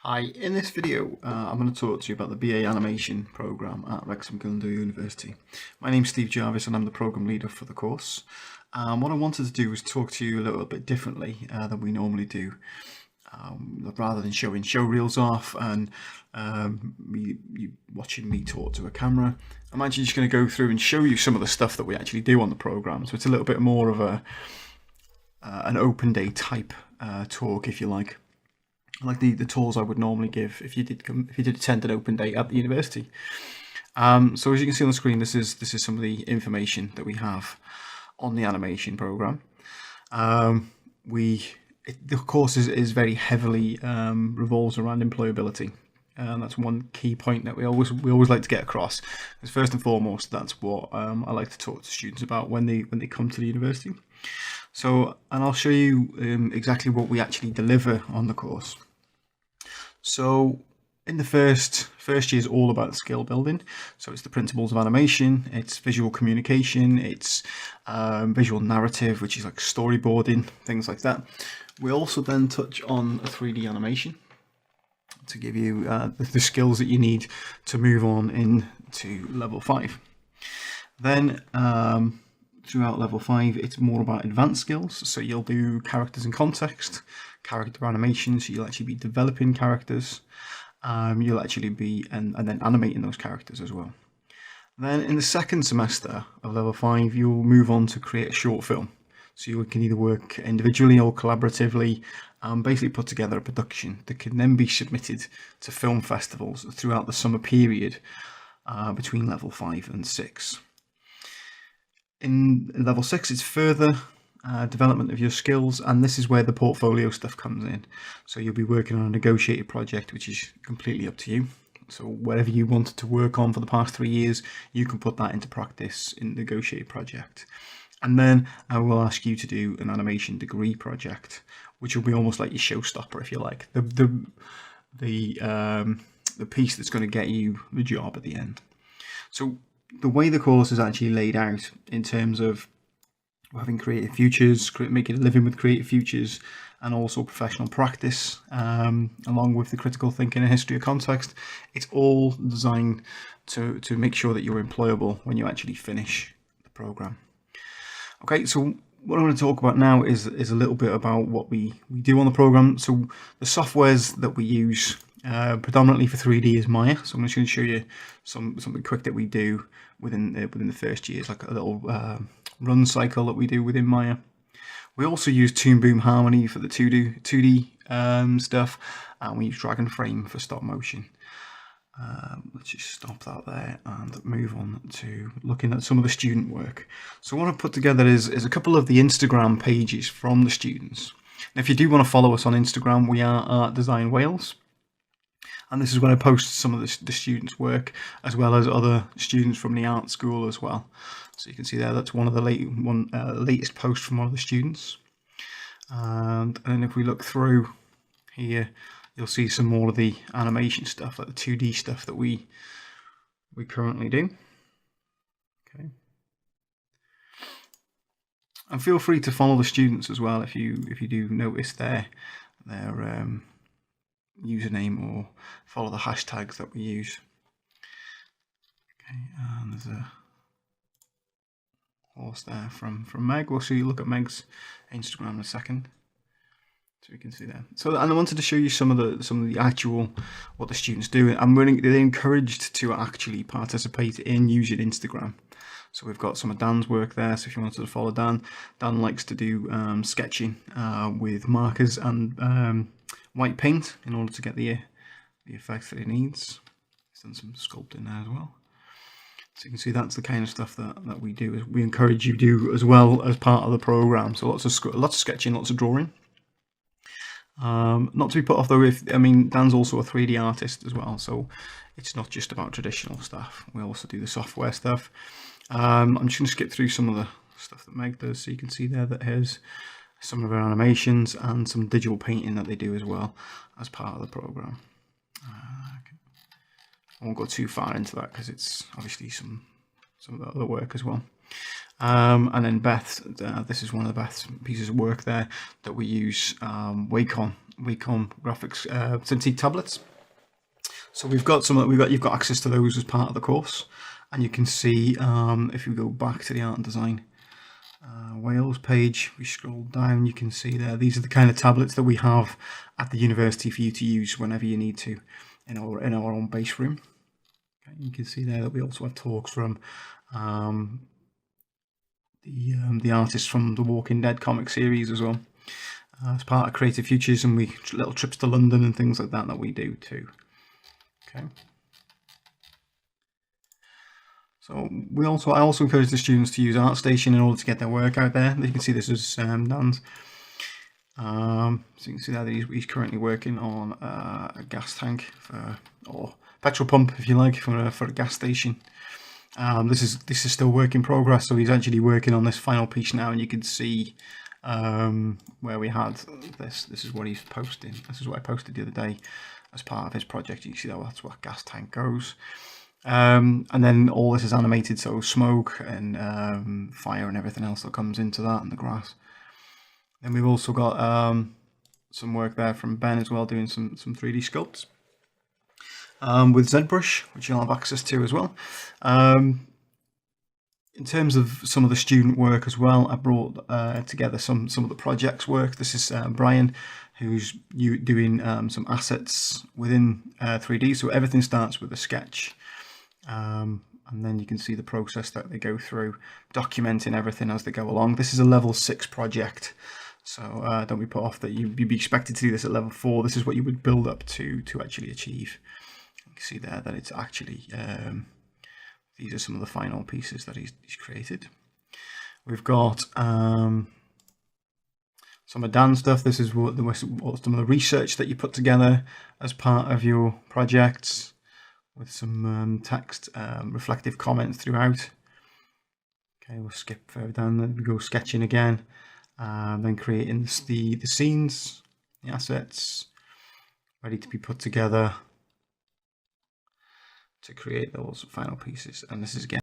Hi, in this video I'm going to talk to you about the BA Animation program at Wrexham Glasgow University. My name's Steve Jarvis and I'm the program leader for the course. What I wanted to do was talk to you a little bit differently than we normally do. Rather than showing show reels off and you watching me talk to a camera, I'm actually just going to go through and show you some of the stuff that we actually do on the program. So it's a little bit more of an open day type talk, if you like the tours I would normally give if you did attend an open day at the university. So as you can see on the screen, this is some of the information that we have on the animation program. The course is very heavily revolves around employability, and that's one key point that we always like to get across. Because first and foremost, that's what I like to talk to students about when they come to the university. So, and I'll show you exactly what we actually deliver on the course. So in the first year is all about skill building. So it's the principles of animation, it's visual communication, it's visual narrative, which is like storyboarding, things like that. We also then touch on a 3D animation to give you the skills that you need to move on into level 5. Then throughout level 5, it's more about advanced skills. So you'll do characters in context, character animation, so you'll actually be developing characters. You'll actually be and then animating those characters as well. Then in the second semester of level 5, you'll move on to create a short film. So you can either work individually or collaboratively, basically put together a production that can then be submitted to film festivals throughout the summer period between level 5 and 6. In level 6, it's further development of your skills, and this is where the portfolio stuff comes in. So you'll be working on a negotiated project, which is completely up to you. So whatever you wanted to work on for the past 3 years, you can put that into practice in the negotiated project. And then I will ask you to do an animation degree project, which will be almost like your showstopper, if you like, the piece that's going to get you the job at the end. So the way the course is actually laid out in terms of having creative futures, making a living with creative futures, and also professional practice, along with the critical thinking and history of context, it's all designed to make sure that you're employable when you actually finish the program. Okay, so what I'm going to talk about now is a little bit about what we do on the program. So the softwares that we use predominantly for 3D is Maya. So I'm just going to show you something quick that we do within the first year. It's like a little run cycle that we do within Maya. We also use Toon Boom Harmony for the 2D stuff, and we use Dragon Frame for stop motion. Let's just stop that there and move on to looking at some of the student work. So what I've put together is a couple of the Instagram pages from the students. Now, if you do want to follow us on Instagram, we are Art Design Wales. And this is when I post some of the students' work, as well as other students from the art school as well. So you can see there, that's one of the latest posts from one of the students. And then if we look through here, you'll see some more of the animation stuff, like the 2D stuff that we currently do. Okay. And feel free to follow the students as well if you do notice their username, or follow the hashtags that we use. Okay, and there's a horse there from Meg. We'll see. Look at Meg's Instagram in a second, so we can see there. So, and I wanted to show you some of the actual what the students do. They're encouraged to actually participate in using Instagram. So we've got some of Dan's work there. So if you wanted to follow Dan likes to do sketching with markers and white paint in order to get the effects that it needs. He's done some sculpting there as well. So you can see that's the kind of stuff that we do. We encourage you to do as well as part of the program. So lots of sketching, lots of drawing. Not to be put off though, Dan's also a 3D artist as well, so it's not just about traditional stuff. We also do the software stuff. I'm just going to skip through some of the stuff that Meg does, so you can see there that has some of her animations and some digital painting that they do as well as part of the program. Okay. I won't go too far into that because it's obviously some of the other work as well. And then Beth, this is one of Beth's pieces of work there that we use Wacom Wacom graphics Cintiq tablets. So you've got access to those as part of the course, and you can see if you go back to the art and design Wales page, we scroll down, you can see there these are the kind of tablets that we have at the university for you to use whenever you need to in our own base room. Okay, you can see there that we also have talks from the artists from the Walking Dead comic series as well, as part of Creative Futures, and little trips to London and things like that we do too. Okay. So I also encourage the students to use ArtStation in order to get their work out there. You can see this is Dan's. So you can see that he's currently working on a gas tank or petrol pump, if you like, for a gas station. This is still work in progress, so he's actually working on this final piece now, and you can see where we had this. This is what he's posting. This is what I posted the other day as part of his project. You can see that's where gas tank goes. And then all this is animated, so smoke and fire and everything else that comes into that, and the grass. And we've also got some work there from Ben as well, doing some 3D sculpts with ZBrush, which you'll have access to as well. In terms of some of the student work as well, I brought together some of the projects work. This is Brian, who's doing some assets within 3D. So everything starts with a sketch. And then you can see the process that they go through, documenting everything as they go along. This is a level 6 project, so don't be put off that you'd be expected to do this at level 4. This is what you would build up to actually achieve. You can see there that it's actually, these are some of the final pieces that he's created. We've got some of Dan's stuff. This is some of the research that you put together as part of your projects, with some text, reflective comments throughout. Okay, we'll skip further down, then we go sketching again, then creating the scenes, the assets, ready to be put together to create those final pieces. And this is again